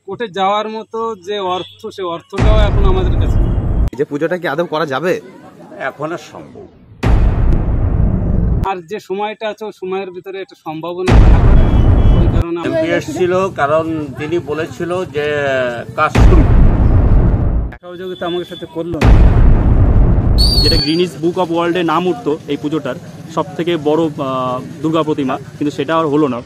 কোর্টে যাওয়ার মতো যে অর্থ, সে অর্থটাও এখন আমাদের কাছে। এই যে পুজোটা কি আদৌ করা যাবে? এখন আর সম্ভব, আর যে সময়টা আছে ওই সময়ের ভিতরে এটা সম্ভাবনা ওই কারণে এমপি এসেছিল, কারণ তিনি বলেছিল যে কাজ শুরু। সহযোগিতা আমাদের সাথে করলো, যেটা গিনিস বুক অফ ওয়ার্ল্ডে নাম উঠতো এই পুজোটার সব থেকে বড় দুর্গা প্রতিমা, কিন্তু সেটা আর হলো না।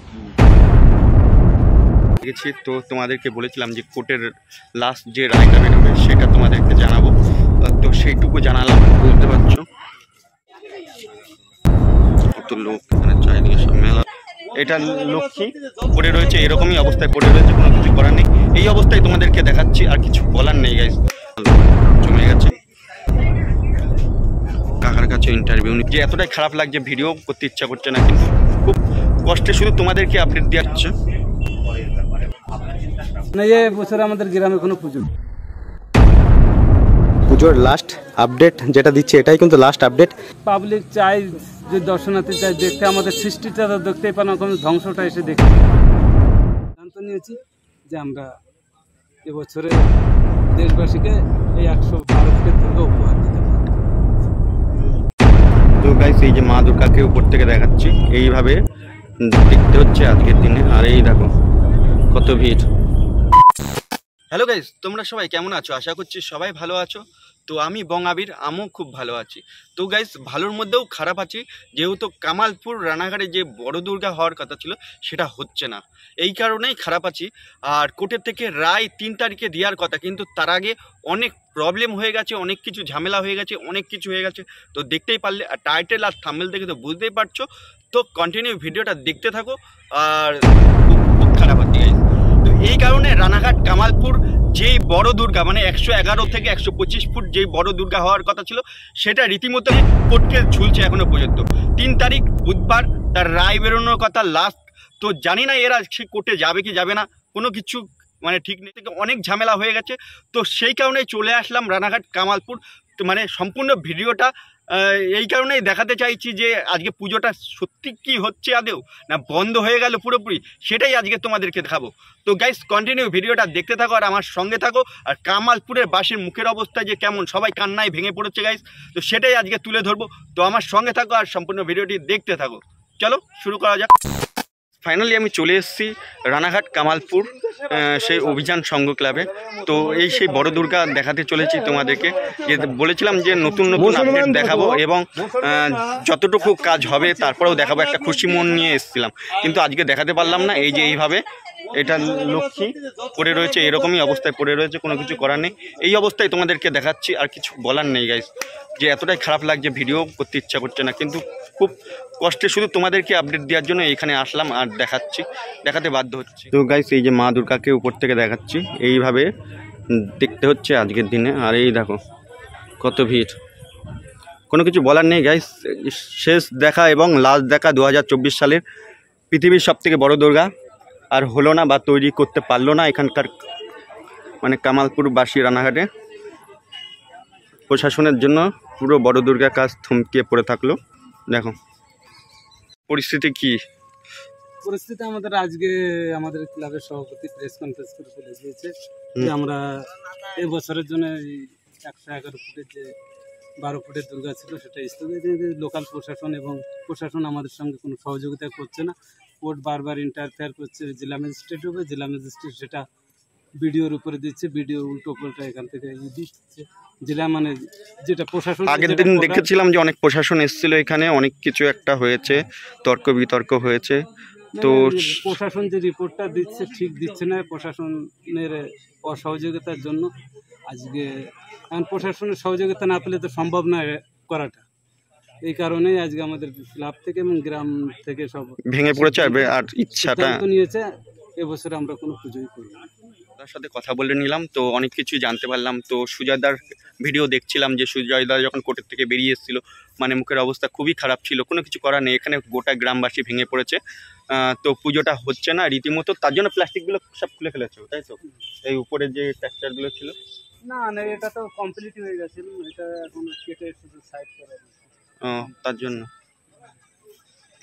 দেখেছি তো তোমাদেরকে বলেছিলাম যে কোর্টের লাস্ট যে রায়টা বেরোবে সেটা তোমাদেরকে জানাবো, তো সেইটুকু জানালাম। বুঝতে পারছো কত লোক এখানে, চারিদিকে সব মেলা। এটা লক্ষ্মী পড়ে রয়েছে, এরকমই অবস্থায় পড়ে রয়েছে, কোনো কিছু করার নেই। এই অবস্থায় তোমাদেরকে দেখাচ্ছি, আর কিছু বলার নেই গাইস। জমে গেছে কাকার কাছে ইন্টারভিউ যে এতটাই খারাপ লাগছে, ভিডিও করতে ইচ্ছা করছে না, কিন্তু খুব কষ্টে শুধু তোমাদেরকে আপডেট দেওয়া হচ্ছে। এই বছর আমাদের গ্রামে কোনো পুজোর লাস্ট আপডেট যেটা দিচ্ছে এটাই কিন্তু লাস্ট আপডেট। পাবলিক চাই যে দর্শনার্থী চাই দেখতে, আমাদের সৃষ্টিটা দেখতেই পান, কোনো ধ্বংসটা এসে দেখতে সিদ্ধান্ত নিয়েছি যে আমরা এবছরে দেশবাসীকে এই 112 ফুটের দুর্গা উপহার দিতে পারি। তো গাইস এই যে মা দুর্গাকে উপর থেকে দেখাচ্ছি, এইভাবে দেখতে হচ্ছে আজকের দিনে। আর এই দেখো কত ভিড়। হ্যালো গাইস, তোমরা সবাই কেমন আছো? আশা করছি সবাই ভালো আছো। তো আমি বঙ্গাবীর, আমিও খুব ভালো আছি। তো গাইস ভালোর মধ্যেও খারাপ আছি, যেহেতু কামালপুর রানাঘাটে যে বড় দুর্গা হওয়ার কথা ছিল সেটা হচ্ছে না, এই কারণেই খারাপ আছি। আর কোর্টের থেকে রায় 3 তারিখে দেওয়ার কথা, কিন্তু তার আগে অনেক প্রবলেম হয়ে গেছে, অনেক কিছু ঝামেলা হয়ে গেছে, অনেক কিছু হয়ে গেছে। তো দেখতেই পারলে, টাইটেল আর থাম্বনেল দেখে তো বুঝতেই পারছো। তো কন্টিনিউ ভিডিওটা দেখতে থাকো। আর খুব খারাপ আছে গাইস। তো এই কারণে রানাঘাট কামালপুর যেই বড় দুর্গা, মানে 111 থেকে 125 ফুট যেই বড় দুর্গা হওয়ার কথা ছিল, সেটা রীতিমতো কোর্টকে ঝুলছে এখনো পর্যন্ত। 3 তারিখ বুধবার তার রায় বেরোনোর কথা লাস্ট। তো জানি না এরা সে কোর্টে যাবে কি যাবে না, কোনো কিছু মানে ঠিক নেই, অনেক ঝামেলা হয়ে গেছে। তো সেই কারণেই চলে আসলাম রানাঘাট কামালপুর। তো মানে সম্পূর্ণ ভিডিওটা এই কারণেই দেখাতে চাইছি যে আজকে পুজোটা সত্যি কি হচ্ছে আদেও, না বন্ধ হয়ে গেল পুরোপুরি, সেটাই আজকে তোমাদেরকে দেখাবো। তো গাইস কন্টিনিউ ভিডিওটা দেখতে থাকো আর আমার সঙ্গে থাকো। আর কামালপুরের বাসীর মুখের অবস্থা যে কেমন, সবাই কান্নায় ভেঙে পড়েছে গাইস, তো সেটাই আজকে তুলে ধরবো। তো আমার সঙ্গে থাকো আর সম্পূর্ণ ভিডিওটি দেখতে থাকো। চলো শুরু করা যাক। ফাইনালি আমি চলে এসেছি রানাঘাট কামালপুর সেই অভিযান সংঘ ক্লাবে। তো এই সেই বড় দুর্গা দেখাতে চলেছি তোমাদেরকে, যে বলেছিলাম যে নতুন নতুন আপডেট দেখাবো এবং যতটুকু কাজ হবে তারপরেও দেখাবো। একটা খুশি মন নিয়ে এসেছিলাম, কিন্তু আজকে দেখাতে পারলাম না। এই যে এইভাবে এটা লক্ষ্মী পড়ে রয়েছে, এরকমই অবস্থায় পড়ে রয়েছে, কোনো কিছু করার নেই। এই অবস্থায় তোমাদেরকে দেখাচ্ছি, আর কিছু বলার নেই গাইস। যে এতটাই খারাপ লাগছে, ভিডিও করতে ইচ্ছা করছে না, কিন্তু খুব কষ্টে শুধু তোমাদেরকে আপডেট দেওয়ার জন্য এখানে আসলাম আর দেখাচ্ছি, দেখাতে বাধ্য হচ্ছে। তো গাইস এই যে মা দুর্গাকে উপর থেকে দেখাচ্ছি, এইভাবে দেখতে হচ্ছে আজকের দিনে। আর এই দেখো কত ভিড়, কোনো কিছু বলার নেই গাইস। শেষ দেখা এবং লাস্ট দেখা 2024 সালের পৃথিবীর সবথেকে বড় দুর্গা আর হলো না, বা তৈরি করতে পারলো না এখানকার মানে কামালপুরবাসী। রানাঘাটে প্রশাসনের জন্য পুরো বড় দুর্গা কাজ থমকে পড়ে থাকলো। দেখো পরিস্থিতি কি। পরিস্থিতি আমাদের আজকে আমাদের ক্লাবের সভাপতি প্রেস কনফারেন্স করে বলে দিয়েছে যে আমরা এই বছরের জন্য 111 ফুটের যে 12 ফুটের দুর্গা ছিল সেটা স্থগিত। লোকাল প্রশাসন এবং প্রশাসন আমাদের সঙ্গে কোনো সহযোগিতা করছে না। কোর্ট বারবার ইন্টারফেয়ার করছে, জেলা ম্যাজিস্ট্রেট হবে, জেলা ম্যাজিস্ট্রেট সেটা বিডিওর উপরে দিচ্ছে, বিডিও উল্টো পাল্টা এখান থেকে দিচ্ছে জেলা, মানে যেটা প্রশাসন। আগের দিন দেখেছিলাম যে অনেক প্রশাসন এসেছিল এখানে, অনেক কিছু একটা হয়েছে, তর্ক বিতর্ক হয়েছে। তো প্রশাসন যে রিপোর্টটা দিচ্ছে ঠিক দিচ্ছে না, প্রশাসনের অসহযোগিতার জন্য আজকে প্রশাসনের সহযোগিতা না পেলে তো সম্ভব নয় করাটা। এই কারণেই আজকে আমাদের ক্লাব থেকে এবং গ্রাম থেকে সব ভেঙে পড়েছে আর ইচ্ছাটা নিয়েছে এবছর আমরা কোনো পুজোই করব না। তার সাথে কথা বলে নিলাম, তো অনেক কিছু জানতে পারলাম। তো সুজয়দার ভিডিও দেখছিলাম যে সুজয়দা যখন কোর্টের থেকে বেরিয়ে এসেছিল, মানে মুখের অবস্থা খুবই খারাপ ছিল, কোনো কিছু করার নেই। এখানে গোটা গ্রামবাসী ভেঙে পড়েছে। তো পুজোটা হচ্ছে না রীতিমতো, তার জন্য প্লাস্টিকগুলো সব খুলে ফেলেছে, তাই তো? এই উপরে যে টেক্সচারগুলো ছিল, না না এটা তো কমপ্লিট হয়ে গেছে, এটা এখন কেটে শুধু সাইড করা। তার জন্য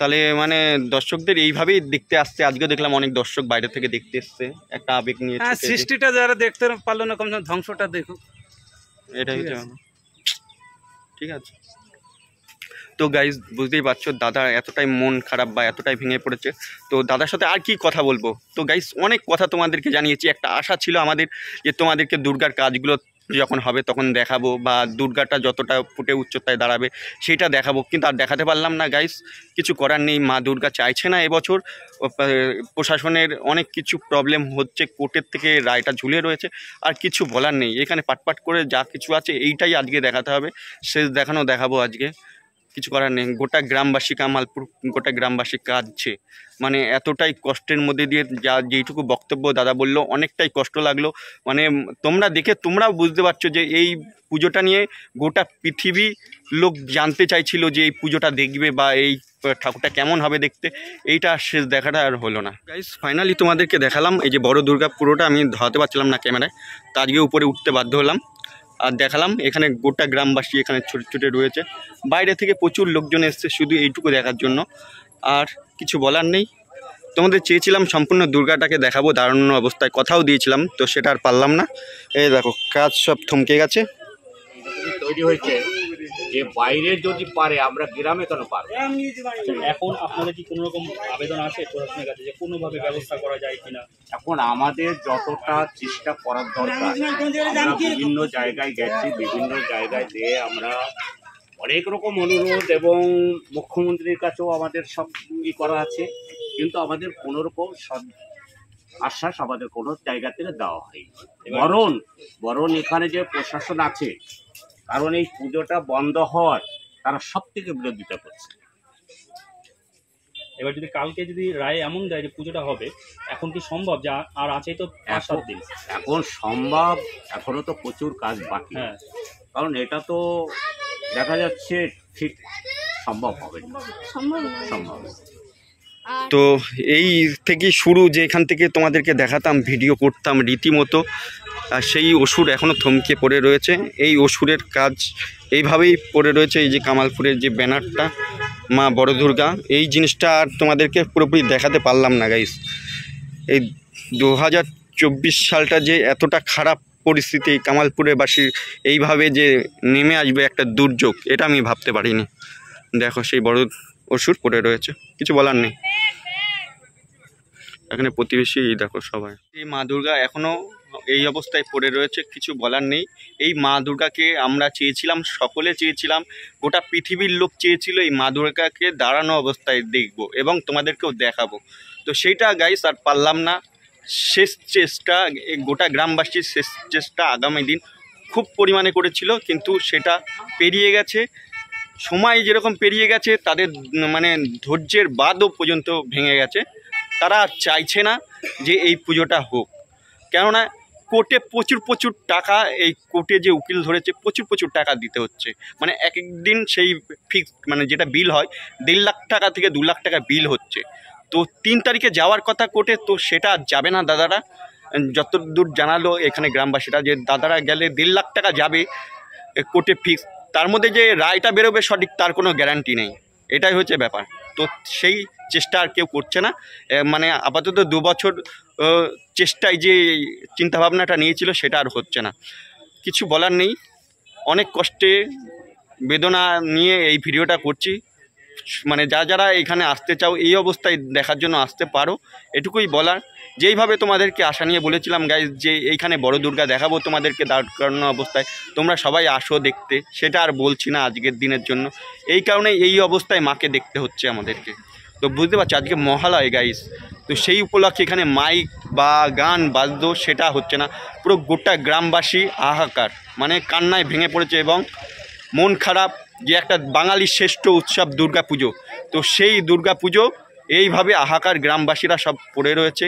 তাহলে মানে দর্শকদের এইভাবেই দেখতে আসছে। আজকে দেখলাম অনেক দর্শক বাইরে থেকে দেখতে এসছে, একটা আবেগ নিয়ে। হ্যাঁ, সৃষ্টিটা যারা দেখতে পারলো না, কমসে কম ধ্বংসটা দেখুক, এটাই হচ্ছে। ঠিক আছে, তো গাইজ বুঝতেই পারছো দাদা এতটাই মন খারাপ বা এতটাই ভেঙে পড়েছে। তো দাদার সাথে আর কি কথা বলবো। তো গাইজ অনেক কথা তোমাদেরকে জানিয়েছি, একটা আশা ছিল আমাদের যে তোমাদেরকে দুর্গার কাজগুলো যখন হবে তখন দেখাবো, বা দুর্গাটা যতটা ফুটে উচ্চতায় দাঁড়াবে সেটা দেখাবো, কিন্তু আর দেখাতে পারলাম না গাইজ। কিছু করার নেই, মা দুর্গা চাইছে না এবছর। প্রশাসনের অনেক কিছু প্রবলেম হচ্ছে, কোর্টের থেকে রায়টা ঝুলে রয়েছে, আর কিছু বলার নেই। এখানে পাটপাট করে যা কিছু আছে এইটাই আজকে দেখাতে হবে, শেষ দেখাবো আজকে। কিছু করার নেই, গোটা গ্রামবাসী, কামালপুর গোটা গ্রামবাসী কাঁদছে। মানে এতটাই কষ্টের মধ্যে দিয়ে যেইটুকু বক্তব্য দাদা বললো, অনেকটাই কষ্ট লাগলো। মানে তোমরা দেখে তোমরাও বুঝতে পারছো যে এই পুজোটা নিয়ে গোটা পৃথিবী লোক জানতে চাইছিল যে এই পুজোটা দেখবে বা এই ঠাকুরটা কেমন হবে দেখতে। এইটা শেষ দেখাটা আর হলো না গাইস। ফাইনালি তোমাদেরকে দেখালাম এই যে বড় দুর্গা, পুরোটা আমি ধরাতে পারছিলাম না ক্যামেরায়, তো আজকে উপরে উঠতে বাধ্য হলাম আর দেখালাম। এখানে গোটা গ্রামবাসী এখানে ছুটে রয়েছে, বাইরে থেকে প্রচুর লোকজন এসছে শুধু এইটুকু দেখার জন্য। আর কিছু বলার নেই, তোমাদের চেয়েছিলাম সম্পূর্ণ দুর্গাটাকে দেখাবো দারুণ অবস্থায়, কথাও দিয়েছিলাম, তো সেটা আর পারলাম না। এই দেখো কাজ সব থমকে গেছে। তৈরি হয়েছে যে বাইরে যদি পারে, আমরা গ্রামে কেন পারবো? এখন আপনাদের কি কোনো রকম আবেদন আছে প্রশাসনের কাছে যে কোনোভাবে ব্যবস্থা করা যায় কিনা? এখন আমাদের যতটা চেষ্টা করার দরকার, আমরা বিভিন্ন জায়গায় গেছি, বিভিন্ন জায়গায় দিয়ে আমরা অনেক রকম অনুরোধ এবং মুখ্যমন্ত্রীর কাছেও আমাদের সব করা আছে, কিন্তু আমাদের কোনো রকম আশ্বাস আমাদের কোনো জায়গা থেকে দেওয়া হয়নি। বরং এখানে যে প্রশাসন আছে, কারণ এই পুজোটা বন্ধ হওয়ার তারা সব থেকে বিরোধিতা করছে। এবার যদি কালকে যদি রায় এমন দেয় যে পুজোটা হবে, এখন কি সম্ভব? যা আর আছে তো 5-7 দিন। এখন সম্ভব, এখনো তো প্রচুর কাজ বাকি। হ্যাঁ, কারণ এটা তো দেখা যাচ্ছে ঠিক সম্ভব হবে না, সম্ভব। তো এই থেকে শুরু, যে এখান থেকে তোমাদেরকে দেখাতাম, ভিডিও করতাম রীতিমতো, আর সেই অসুর এখনও থমকে পড়ে রয়েছে। এই অসুরের কাজ এইভাবেই পড়ে রয়েছে। এই যে কামালপুরের যে ব্যানারটা মা বড় দুর্গা, এই জিনিসটা আর তোমাদেরকে পুরোপুরি দেখাতে পারলাম না গাইস। এই 2024 সালটা যে এতটা খারাপ পরিস্থিতি কামালপুরের বাসীর, এইভাবে যে নেমে আসবে একটা দুর্যোগ, এটা আমি ভাবতে পারিনি। দেখো সেই বড় অসুর পড়ে রয়েছে, কিছু বলার নেই। এখানে প্রতিবেশী দেখো সবাই। এই মা দুর্গা এখনও এই অবস্থায় পড়ে রয়েছে, কিছু বলার নেই। এই মা দুর্গাকে আমরা চেয়েছিলাম, সকলে চেয়েছিলাম, গোটা পৃথিবীর লোক চেয়েছিল এই মা দুর্গাকে দাঁড়ানো অবস্থায় দেখব এবং তোমাদেরকেও দেখাবো। তো সেইটা গাইস আর পারলাম না। শেষ চেষ্টা, গোটা গ্রামবাসীর শেষ চেষ্টা আগামী দিন খুব পরিমাণে করেছিল, কিন্তু সেটা পেরিয়ে গেছে। সময় যেরকম পেরিয়ে গেছে, তাদের মানে ধৈর্যের বাঁধও পর্যন্ত ভেঙে গেছে। তারা চাইছে না যে এই পুজোটা হোক, কেননা কোর্টে প্রচুর টাকা, এই কোর্টে যে উকিল ধরেছে প্রচুর টাকা দিতে হচ্ছে। মানে এক একদিন সেই ফিক্স, মানে যেটা বিল হয় 1.5 লাখ টাকা থেকে 2 লাখ টাকা বিল হচ্ছে। তো 3 তারিখে যাওয়ার কথা কোর্টে, তো সেটা যাবে না দাদারা। যতদূর জানালো এখানে গ্রামবাসীরা যে দাদারা গেলে 1.5 লাখ টাকা যাবে কোর্টে ফিক্স, তার মধ্যে যে রায়টা বেরোবে সঠিক তার কোনো গ্যারান্টি নেই। এটাই হচ্ছে ব্যাপার। তো সেই চেষ্টা আর কেউ করছে না। মানে আপাতত 2 বছর চেষ্টায় যে চিন্তাভাবনাটা নিয়েছিল সেটা আর হচ্ছে না। কিছু বলার নেই, অনেক কষ্টে বেদনা নিয়ে এই ভিডিওটা করছি। মানে যারা এখানে আসতে চাও, এই অবস্থায় দেখার জন্য আসতে পারো, এটুকুই বলার। যেইভাবে তোমাদেরকে আশা নিয়ে বলেছিলাম গাইজ যে এইখানে বড় দুর্গা দেখাবো তোমাদেরকে দাঁড় করানো অবস্থায়, তোমরা সবাই আসো দেখতে, সেটা আর বলছি না আজকের দিনের জন্য। এই কারণে এই অবস্থায় মাকে দেখতে হচ্ছে আমাদেরকে। তো বুঝতে পারছি আজকে মহালয় গাইজ, তো সেই উপলক্ষে এখানে মাইক বা গান বাদ্য সেটা হচ্ছে না, পুরো গোটা গ্রামবাসী হাহাকার, মানে কান্নায় ভেঙে পড়েছে এবং মন খারাপ যে একটা বাঙালির শ্রেষ্ঠ উৎসব দুর্গা পুজো, তো সেই দুর্গা পুজো এইভাবে হাহাকার, গ্রামবাসীরা সব পড়ে রয়েছে।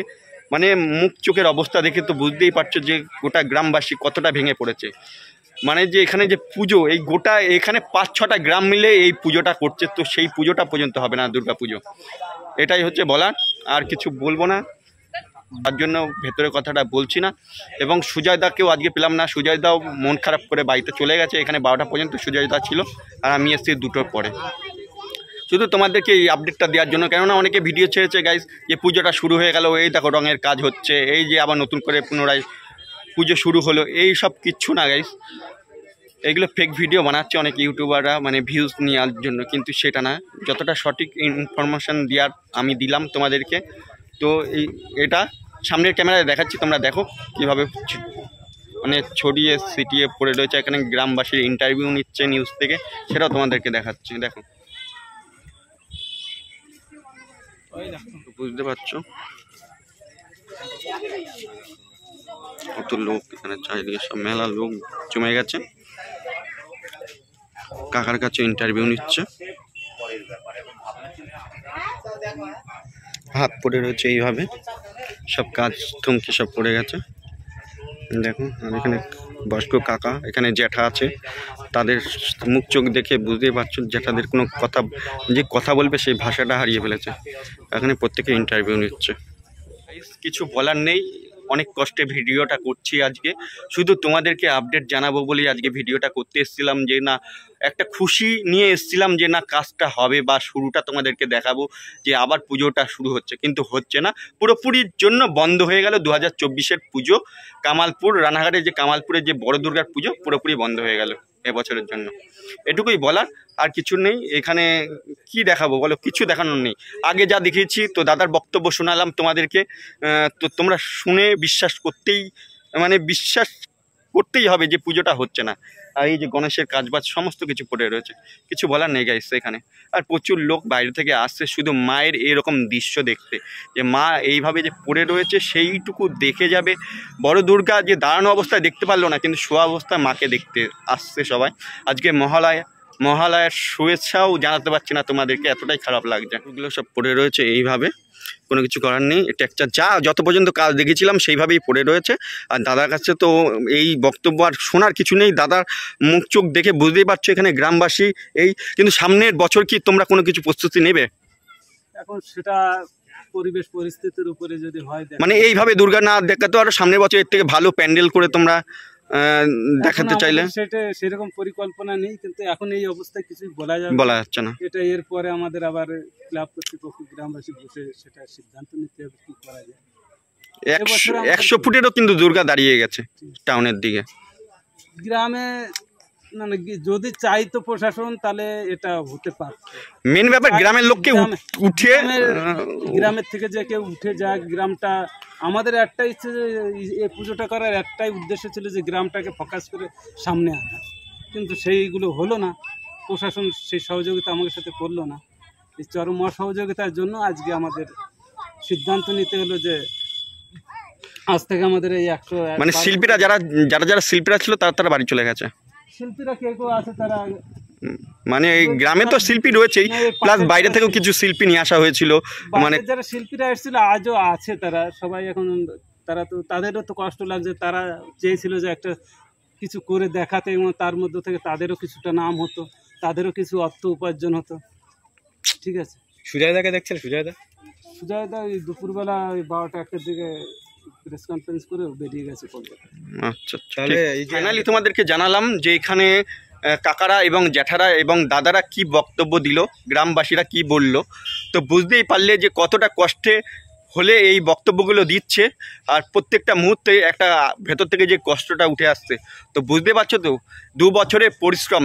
মানে মুখ চোখের অবস্থা দেখে তো বুঝতেই পারছো যে গোটা গ্রামবাসী কতটা ভেঙে পড়েছে। মানে যে এখানে যে পুজো, এই গোটা এখানে 5-6টা গ্রাম মিলে এই পুজোটা করছে, তো সেই পুজোটা পর্যন্ত হবে না দুর্গা পুজো। এটাই হচ্ছে বলার, আর কিছু বলবো না, তার জন্য ভেতরে কথাটা বলছি না। এবং সুজয়দাকেও আজকে পেলাম না, সুজয়দাও মন খারাপ করে বাড়িতে চলে গেছে। এখানে 12টা পর্যন্ত সুজয়দা ছিল আর আমি এসেছি 2টোর পরে। শুধু তোমাদেরকে এই আপডেটটা দেওয়ার জন্য, কেননা অনেকে ভিডিও ছেড়েছে গাইস যে পুজোটা শুরু হয়ে গেল, এই দেখো রঙের কাজ হচ্ছে, এই যে আবার নতুন করে পুনরায় পুজো শুরু হলো, এই সব কিচ্ছু না গাইস। এইগুলো ফেক ভিডিও বানাচ্ছে অনেক ইউটিউবাররা, মানে ভিউজ নেওয়ার জন্য, কিন্তু সেটা না। যতটা সঠিক ইনফরমেশান দেওয়ার আমি দিলাম তোমাদেরকে। তো এটা সামনের ক্যামেরায় দেখাচ্ছি, তোমরা দেখো কীভাবে মানে ছড়িয়ে ছিটিয়ে পড়ে রয়েছে। এখানে গ্রামবাসীর ইন্টারভিউ নিচ্ছে নিউজ থেকে, সেটাও তোমাদেরকে দেখাচ্ছি। দেখো, বুঝতে পারছো কত লোক এখানে, চারিদিকে সব মেলা লোক জমে গেছে। কাকার কাছে ইন্টারভিউ নিচ্ছে। হাত পড়ে রয়েছে এইভাবে, সব কাজ থমকে সব পড়ে গেছে। দেখো, আর এখানে বয়স্ক কাকা, এখানে জ্যাঠা আছে, তাদের মুখ চোখ দেখে বুঝতেই পারছো জ্যাঠাদের কোনো কথা, যে কথা বলবে সেই ভাষাটা হারিয়ে ফেলেছে। এখানে প্রত্যেকে ইন্টারভিউ নিচ্ছে। কিছু বলার নেই, অনেক কষ্টে ভিডিওটা করছি আজকে, শুধু তোমাদেরকে আপডেট জানাবো বলেই আজকে ভিডিওটা করতে এসেছিলাম। যে না, একটা খুশি নিয়ে এসেছিলাম যে না কাজটা হবে বা শুরুটা তোমাদেরকে দেখাবো যে আবার পুজোটা শুরু হচ্ছে, কিন্তু হচ্ছে না। পুরোপুরির জন্য বন্ধ হয়ে গেল 2024-এর পুজো। কামালপুর রানাঘাটে যে কামালপুরের যে বড় দুর্গার পুজো পুরোপুরি বন্ধ হয়ে গেল এবছরের জন্য। এটুকুই বলার, আর কিছু নেই। এখানে কি দেখাবো বলো, কিছু দেখানোর নেই। আগে যা দেখিয়েছি, তো দাদার বক্তব্য শোনালাম তোমাদেরকে, তো তোমরা শুনে বিশ্বাস করতেই হবে যে পুজোটা হচ্ছে না। আর এই যে গণেশের কাজবাজ সমস্ত কিছু পড়ে রয়েছে, কিছু বলার নেই গাইস এখানে। আর প্রচুর লোক বাইরে থেকে আসছে শুধু মায়ের এরকম দৃশ্য দেখতে, যে মা এইভাবে যে পড়ে রয়েছে সেইটুকু দেখে যাবে। বড় দুর্গা যে দাঁড়ানো অবস্থায় দেখতে পারলো না, কিন্তু শোয়া অবস্থায় মাকে দেখতে আসছে সবাই। আজকে মহালয়ার শুভেচ্ছাও জানাতে পারছি না তোমাদেরকে, এতটাই খারাপ লাগছে। ওগুলো সব পড়ে রয়েছে এইভাবে, কোনো কিছু করার নেই। টেক্সচার যত পর্যন্ত কাজ দেখেছিলাম সেইভাবেই পড়ে রয়েছে। আর দাদার কাছে তো এই বক্তব্য আর শোনার কিছু নেই, দাদার মুখ চোখ দেখে বুঝতেই পারছো এখানে গ্রামবাসী কিন্তু সামনের বছর কি তোমরা কোনো কিছু প্রস্তুতি নেবে? এখন সেটা পরিবেশ পরিস্থিতির উপরে যদি হয়, মানে এইভাবে দুর্গা না দেখাতে আরো সামনের বছর এর থেকে ভালো প্যান্ডেল করে তোমরা দেখাতে চাইলে? সেটা সেরকম পরিকল্পনা নেই, কিন্তু এখন এই অবস্থায় কিছুই বলা যাচ্ছে না। এটা এরপরে আমাদের আবার ক্লাব কর্তৃপক্ষ গ্রামবাসী বসে সেটা সিদ্ধান্ত নিতে হবে কি করা যায়। 100 ফুটেরও কিন্তু দুর্গা দাঁড়িয়ে গেছে টাউনের দিকে। গ্রামে মানে যদি চাইতো প্রশাসন তাহলে এটা হতে পারত। মেন ব্যাপার গ্রামের লোককে উঠে, গ্রামের থেকে যে কেউ উঠে যায়। গ্রামটা আমাদের একটাই ইচ্ছে, এই পুজোটা করার একটাই উদ্দেশ্য ছিল যে গ্রামটাকে ফোকাস করে সামনে আনা, কিন্তু সেইগুলো হলো না। প্রশাসন সেই সহযোগিতা আমাদের সাথে করলো না। এই চরম অসহযোগিতার জন্য আজকে আমাদের সিদ্ধান্ত নিতে হলো যে আজ থেকে আমাদের এই 100 মানে শিল্পীরা যারা শিল্পীরা ছিল তারা বাড়ি চলে গেছে। শিল্পীরা কেউ আছে, তারা মানে এই গ্রামে তো শিল্পী রয়েছেই, প্লাস বাইরে থেকেও কিছু শিল্পী নিয়ে আসা হয়েছিল। মানে যারা শিল্পীরা এসেছিল আজও আছে, তারা সবাই এখন, তারা তো তাদেরও তো কষ্ট লাগছে। তারা চেয়েছিল যে একটা কিছু করে দেখাতে, এবং তার মধ্যে থেকে তাদেরও কিছুটা নাম হতো, তাদেরও কিছু অর্থ উপার্জন হতো। ঠিক আছে, সুজয়দাকে দেখছেন? সুজয়দা ওই দুপুরবেলা ওই 12টা-1টার দিকে প্রেস কনফারেন্স করে বেরিয়ে গেছে কলকাতা। আচ্ছা, ফাইনালি তোমাদেরকে জানালাম যে এখানে কাকারা এবং জ্যাঠারা এবং দাদারা কি বক্তব্য দিল, গ্রামবাসীরা কি বলল। তো বুঝতেই পারলে যে কতটা কষ্টে হলে এই বক্তব্যগুলো দিচ্ছে, আর প্রত্যেকটা মুহূর্তে একটা ভেতর থেকে যে কষ্টটা উঠে আসছে। তো বুঝতে পারছো তো, 2 বছরের পরিশ্রম,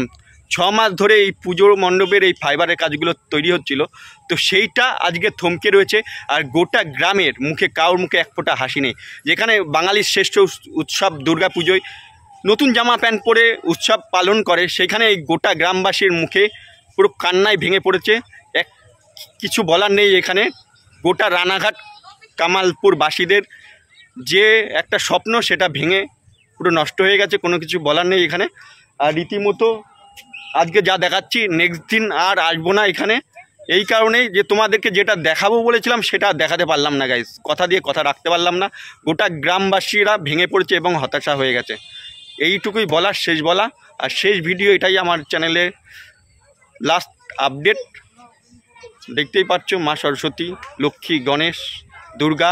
6 মাস ধরে এই পুজোর মণ্ডপের এই ফাইবারের কাজগুলো তৈরি হচ্ছিল, তো সেইটা আজকে থমকে রয়েছে। আর গোটা গ্রামের মুখে, কারোর মুখে এক ফোঁটা হাসি নেই। যেখানে বাঙালির শ্রেষ্ঠ উৎসব দুর্গা পুজোয় নতুন জামা প্যান্ট পরে উৎসব পালন করে, সেখানে এই গোটা গ্রামবাসীর মুখে পুরো কান্নায় ভেঙে পড়েছে। কিছু বলার নেই। এখানে গোটা রানাঘাট কামালপুরবাসীদের যে একটা স্বপ্ন, সেটা ভেঙে পুরো নষ্ট হয়ে গেছে। কোনো কিছু বলার নেই এখানে। আর রীতিমতো আজকে যা দেখাচ্ছি, নেক্সট দিন আর আসবো না এখানে, এই কারণেই যে তোমাদেরকে যেটা দেখাবো বলেছিলাম সেটা দেখাতে পারলাম না গাইস। কথা দিয়ে কথা রাখতে পারলাম না। গোটা গ্রামবাসীরা ভেঙে পড়েছে এবং হতাশা হয়ে গেছে। এইটুকুই বলার, শেষ বলা আর শেষ ভিডিও এটাই আমার চ্যানেলে লাস্ট আপডেট। দেখতেই পাচ্ছ মা সরস্বতী, লক্ষ্মী, গণেশ, দুর্গা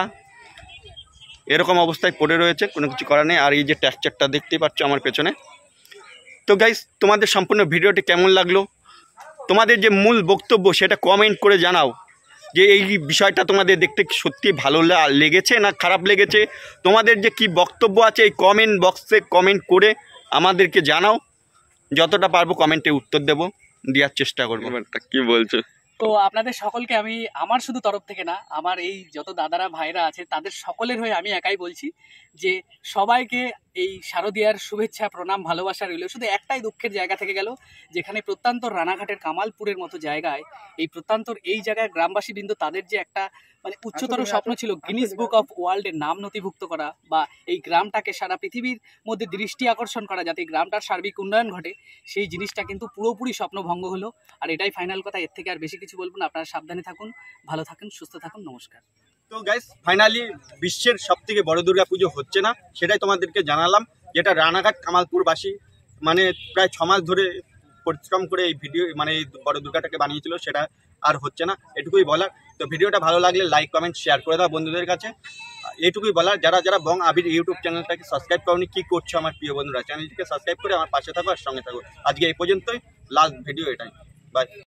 এরকম অবস্থায় পড়ে রয়েছে, কোনো কিছু করার নেই। আর এই যে টেক্সচারটা দেখতেই পাচ্ছ আমার পেছনে। তো গাইস, তোমাদের সম্পূর্ণ ভিডিওটি কেমন লাগলো তোমাদের যে মূল বক্তব্য সেটা কমেন্ট করে জানাও যে এই বিষয়টা তোমাদের দেখতে সত্যি ভালো লেগেছে না খারাপ লেগেছে। তোমাদের যে কি বক্তব্য আছে এই কমেন্ট বক্সে কমেন্ট করে আমাদেরকে জানাও, যতটা পারবো কমেন্টে উত্তর দেবো, দেওয়ার চেষ্টা করবো। কি বলছো? তো আপনাদের সকলকে আমি আমার শুধু তরফ থেকে না, আমার এই যত দাদারা ভাইরা আছে তাদের সকলের হয়ে আমি একাই বলছি যে সবাইকে এই শারদীয়ার শুভেচ্ছা প্রণাম ভালোবাসা রইল। শুধু একটাই দুঃখের জায়গা থেকে গেল, যেখানে প্রত্যন্তর রানাঘাটের কামালপুরের মতো জায়গায় এই প্রত্যন্তর এই জায়গায় গ্রামবাসী বৃন্দ তাদের যে একটা মানে উচ্চতর স্বপ্ন ছিল গিনিস বুক অফ ওয়ার্ল্ডের নাম নথিভুক্ত করা বা এই গ্রামটাকে সারা পৃথিবীর মধ্যে দৃষ্টি আকর্ষণ করা যাতে এই গ্রামটার সার্বিক উন্নয়ন ঘটে, সেই জিনিসটা কিন্তু পুরোপুরি স্বপ্নভঙ্গ হলো। আর এটাই ফাইনাল কথা, এর থেকে আর বেশি কিছু বলবো না। আপনারা সাবধানে থাকুন, ভালো থাকুন, সুস্থ থাকুন, নমস্কার। তো গাইস ফাইনালি বিশ্বের সবথেকে বড় দুর্গা পুজো হচ্ছে না, সেটাই তোমাদেরকে জানালাম। যেটা রানাঘাট কামালপুরবাসী মানে প্রায় 6 মাস ধরে পরিশ্রম করে এই ভিডিও মানে এই বড় দুর্গাটাকে বানিয়েছিল, সেটা আর হচ্ছে না, এটুকুই বলার। তো ভিডিওটা ভালো লাগলে লাইক কমেন্ট শেয়ার করে দাও বন্ধুদের কাছে, এইটুকুই বলার। যারা যারা বং আবির ইউটিউব চ্যানেলটাকে সাবস্ক্রাইব করনি কি করছো আমার প্রিয় বন্ধুরা, চ্যানেলটিকে সাবস্ক্রাইব করে আমার পাশে থাকো আর সঙ্গে থাকো। আজকে এই পর্যন্তই, লাস্ট ভিডিও এটাই, বাই।